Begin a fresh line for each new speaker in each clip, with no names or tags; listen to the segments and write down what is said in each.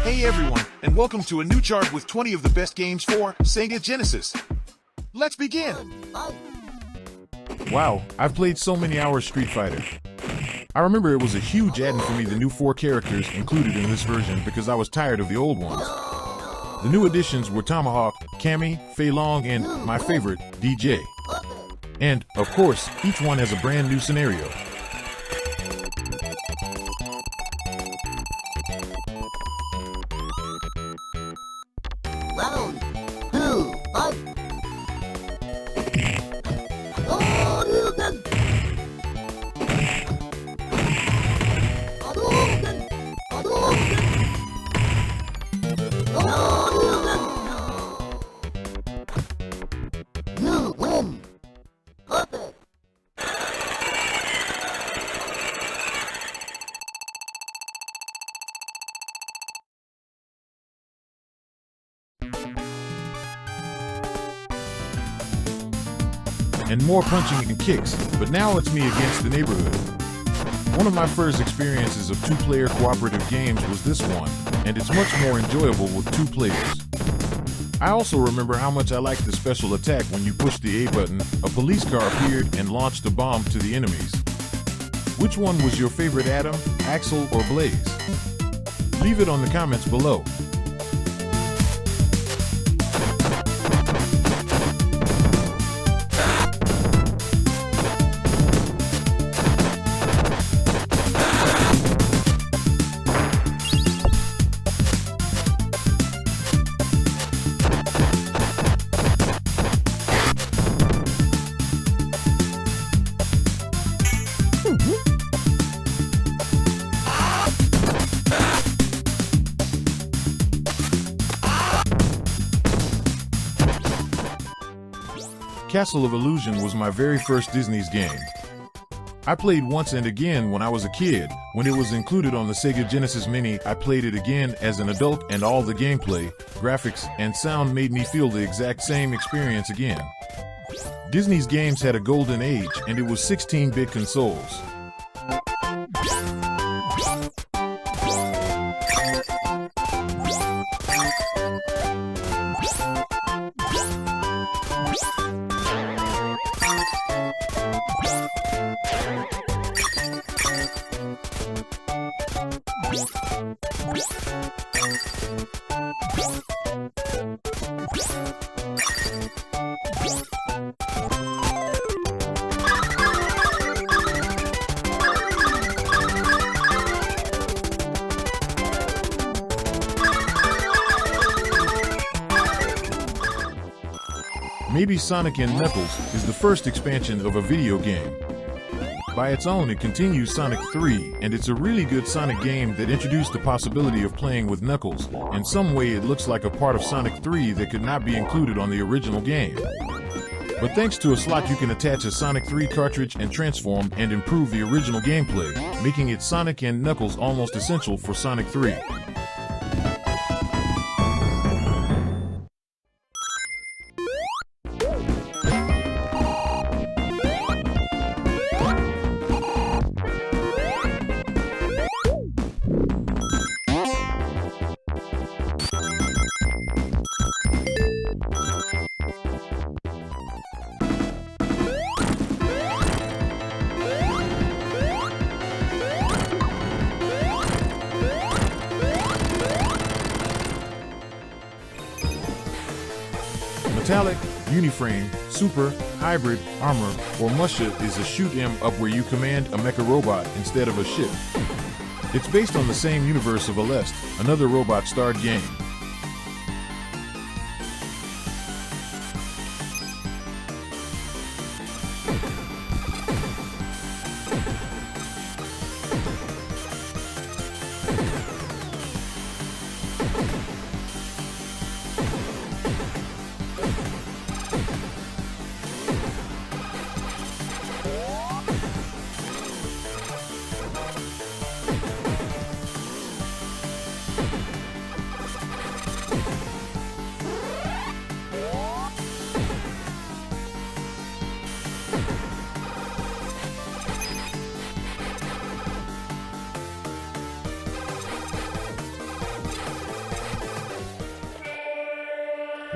Hey everyone, and welcome to a new chart with 20 of the best games for SEGA Genesis. Let's begin!
Wow, I've played so many hours Street Fighter. I remember it was a huge add-in for me, the new 4 characters included in this version, because I was tired of the old ones. The new additions were Tomahawk, Cammy, Fei Long, and, my favorite, DJ. And, of course, each one has a brand new scenario.
Round 2, fight! You win! Perfect!
And more punching and kicks, but now it's me against the neighborhood. One of my first experiences of 2-player cooperative games was this one, and it's much more enjoyable with 2 players. I also remember how much I liked the special attack when you pushed the A button, a police car appeared and launched a bomb to the enemies. Which one was your favorite, Adam, Axel, or Blaze? Leave it on the comments below. Castle of Illusion was my very first Disney's game. I played once and again when I was a kid. When it was included on the SEGA Genesis Mini, I played it again as an adult, and all the gameplay, graphics, and sound made me feel the exact same experience again. Disney's games had a golden age, and it was 16-bit consoles. Maybe Sonic & Knuckles is the first expansion of a video game. By its own, it continues Sonic 3, and it's a really good Sonic game that introduced the possibility of playing with Knuckles. In some way, it looks like a part of Sonic 3 that could not be included on the original game. But thanks to a slot, you can attach a Sonic 3 cartridge and transform and improve the original gameplay, making it Sonic & Knuckles almost essential for Sonic 3. Metallic, Uniframe, Super, Hybrid, Armor, or Musha is a shoot-'em-up where you command a mecha robot instead of a ship. It's based on the same universe of Aleste, another robot-starred game.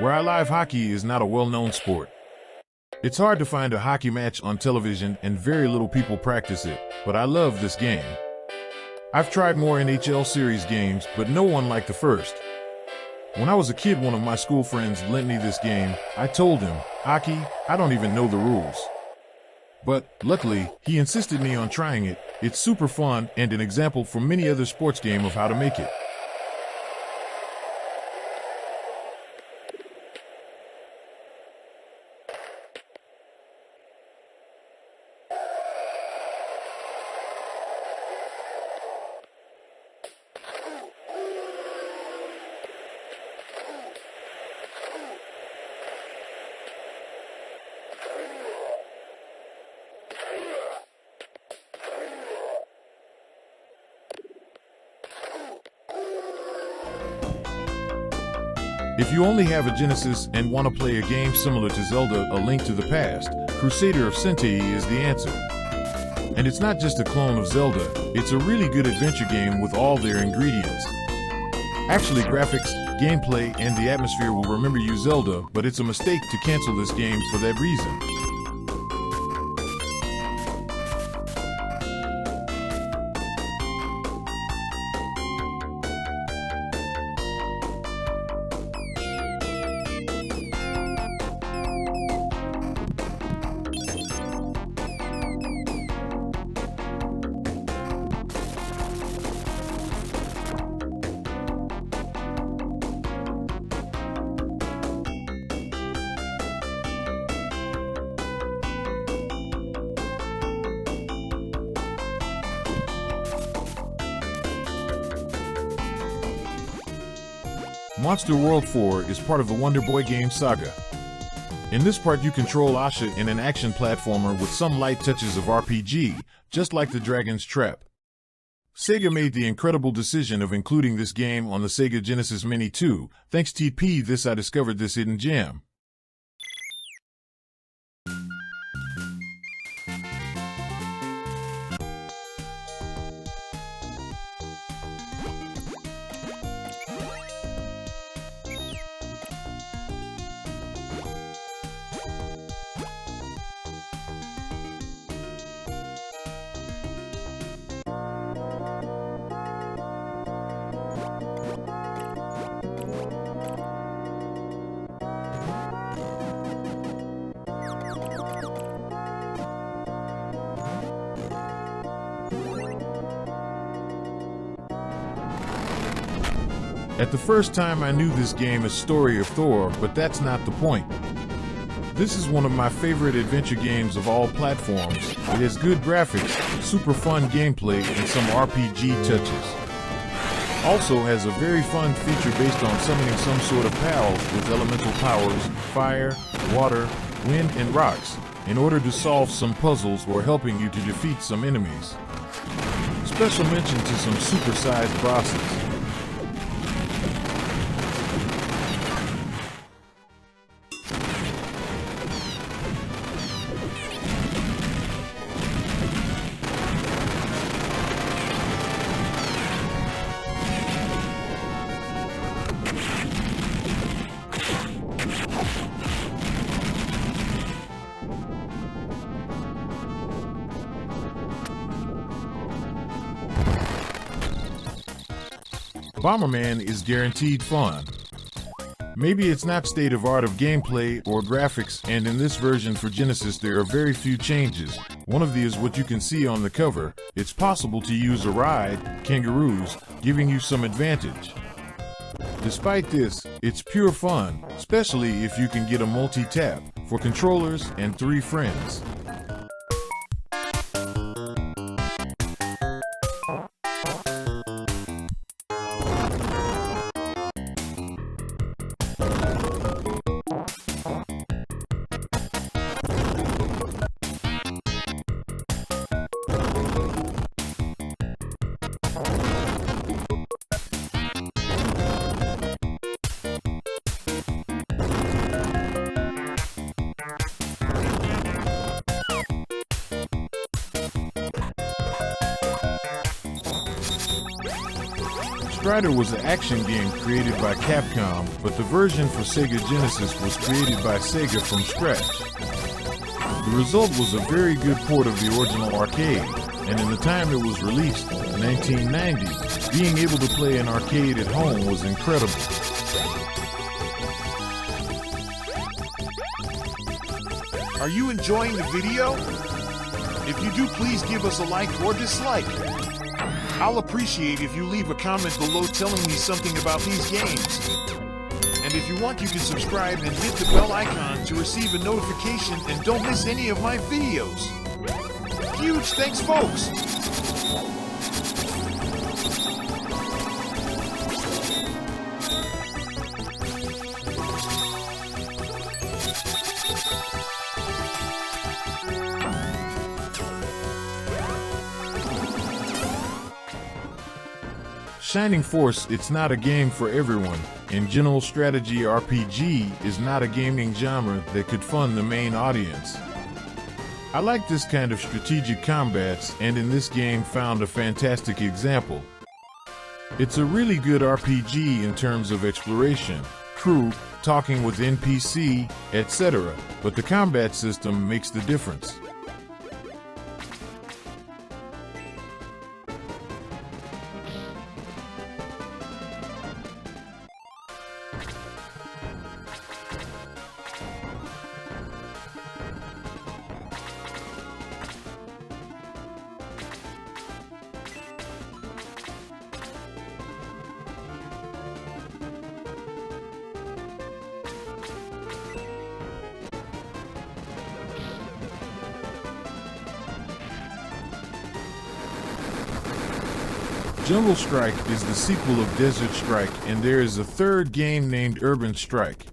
where live hockey is not a well-known sport. It's hard to find a hockey match on television and very little people practice it, but I love this game. I've tried more NHL series games, but no one like the first. When I was a kid, one of my school friends lent me this game. I told him, "Hockey? I don't even know the rules." But, luckily, he insisted me on trying it. It's super fun and an example from many other sports games of how to make it. If you only have a Genesis and want to play a game similar to Zelda: A Link to the Past, Crusader of Centy is the answer. And it's not just a clone of Zelda, it's a really good adventure game with all their ingredients. Actually, graphics, gameplay, and the atmosphere will remember you Zelda, but it's a mistake to cancel this game for that reason. Monster World 4 is part of the Wonder Boy game saga. In this part, you control Asha in an action platformer with some light touches of RPG, just like the Dragon's Trap. Sega made the incredible decision of including this game on the Sega Genesis Mini 2. Thanks TP this I discovered this hidden gem. At the first time I knew this game as Story of Thor, but that's not the point. This is one of my favorite adventure games of all platforms. It has good graphics, super fun gameplay, and some RPG touches. Also has a very fun feature based on summoning some sort of pals with elemental powers, fire, water, wind, and rocks, in order to solve some puzzles or helping you to defeat some enemies. Special mention to some super-sized bosses. Bomberman is guaranteed fun. Maybe it's not state of art of gameplay or graphics, and in this version for Genesis there are very few changes. One of these is what you can see on the cover. It's possible to use a ride, kangaroos, giving you some advantage. Despite this, it's pure fun, especially if you can get a multi-tap for controllers and 3 friends. Strider was an action game created by Capcom, but the version for Sega Genesis was created by Sega from scratch. The result was a very good port of the original arcade, and in the time it was released, 1990, being able to play an arcade at home was incredible.
Are you enjoying the video? If you do, please give us a like or dislike. I'll appreciate if you leave a comment below telling me something about these games. And if you want, you can subscribe and hit the bell icon to receive a notification and don't miss any of my videos. Huge thanks, folks!
Shining Force, it's not a game for everyone, and general strategy RPG is not a gaming genre that could fund the main audience. I like this kind of strategic combats, and in this game found a fantastic example. It's a really good RPG in terms of exploration, crew, talking with NPC, etc., but the combat system makes the difference. Jungle Strike is the sequel of Desert Strike, and there is a third game named Urban Strike.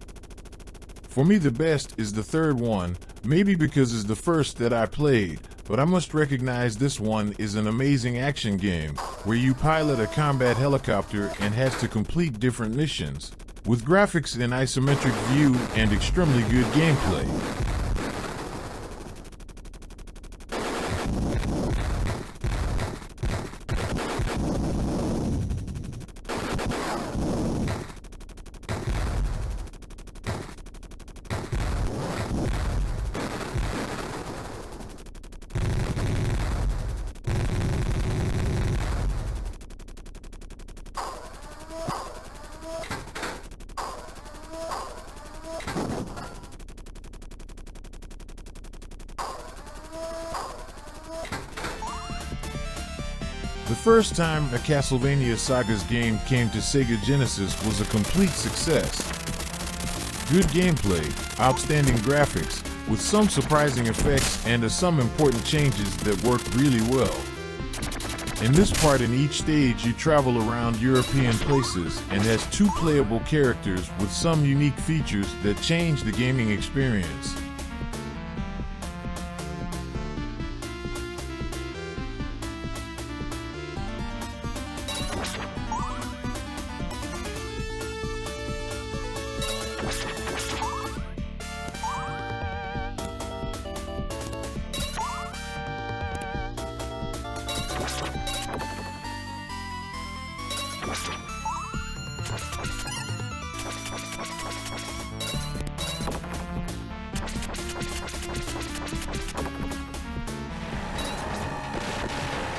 For me, the best is the third one, maybe because it's the first that I played, but I must recognize this one is an amazing action game, where you pilot a combat helicopter and has to complete different missions, with graphics in isometric view and extremely good gameplay. The first time a Castlevania Saga's game came to Sega Genesis was a complete success. Good gameplay, outstanding graphics, with some surprising effects and some important changes that worked really well. In this part, in each stage you travel around European places and has 2 playable characters with some unique features that change the gaming experience.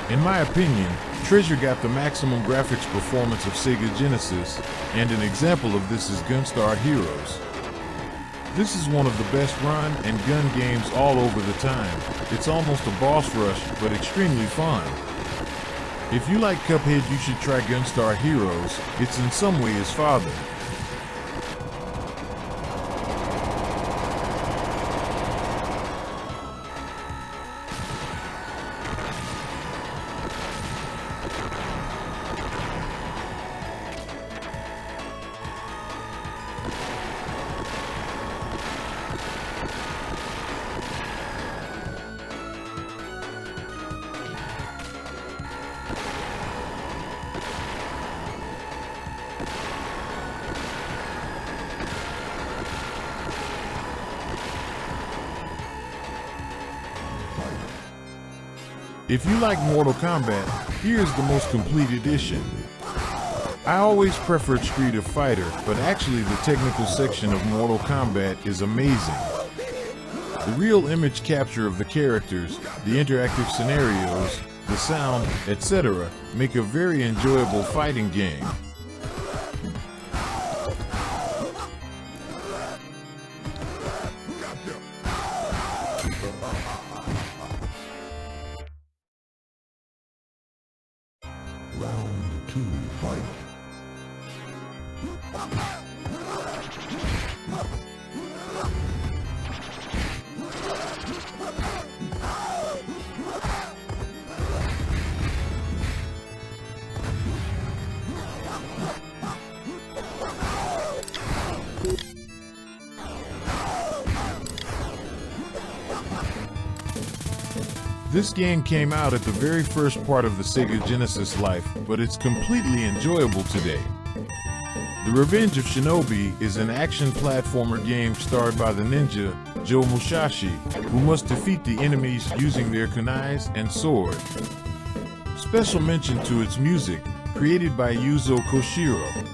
In my opinion, Treasure got the maximum graphics performance of Sega Genesis, and an example of this is Gunstar Heroes. This is one of the best run and gun games all over the time. It's almost a boss rush, but extremely fun. If you like Cuphead, you should try Gunstar Heroes. It's in some way his father. If you like Mortal Kombat, here's the most complete edition. I always preferred Street of Fighter, but actually the technical section of Mortal Kombat is amazing. The real image capture of the characters, the interactive scenarios, the sound, etc. make a very enjoyable fighting game.
Round 2, fight.
This game came out at the very first part of the SEGA Genesis life, but it's completely enjoyable today. The Revenge of Shinobi is an action platformer game starred by the ninja, Joe Musashi, who must defeat the enemies using their kunais and sword. Special mention to its music, created by Yuzo Koshiro.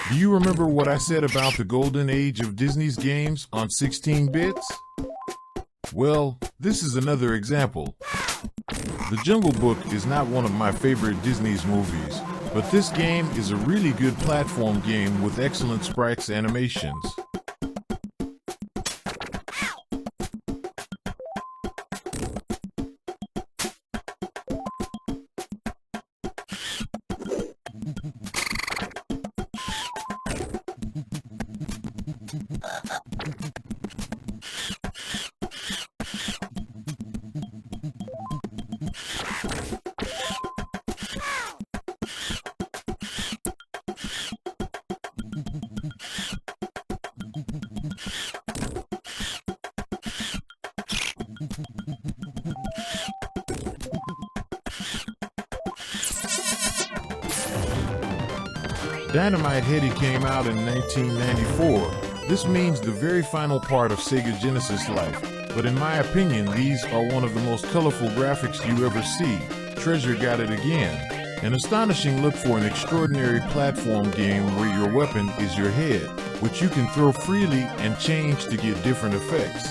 Do you remember what I said about the golden age of Disney's games on 16 bits? Well, this is another example. The Jungle Book is not one of my favorite Disney's movies, but this game is a really good platform game with excellent sprites animations. Dynamite Headdy came out in 1994. This means the very final part of SEGA Genesis life, but in my opinion these are one of the most colorful graphics you ever see. Treasure got it again. An astonishing look for an extraordinary platform game where your weapon is your head, which you can throw freely and change to get different effects.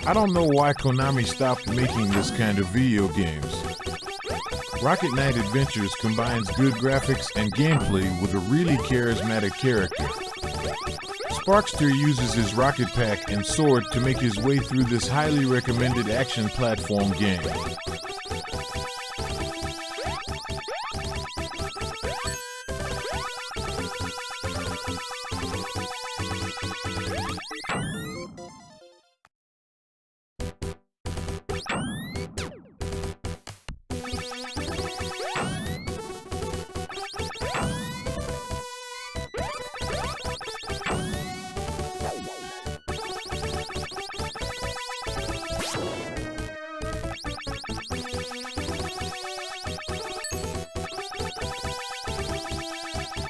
I don't know why Konami stopped making this kind of video games. Rocket Knight Adventures combines good graphics and gameplay with a really charismatic character. Sparkster uses his rocket pack and sword to make his way through this highly recommended action platform game.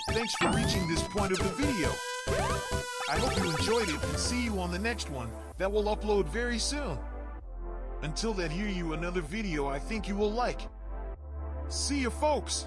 Thanks for reaching this point of the video. I hope you enjoyed it and see you on the next one that will upload very soon. Until then, here you another video I think you will like. See you folks!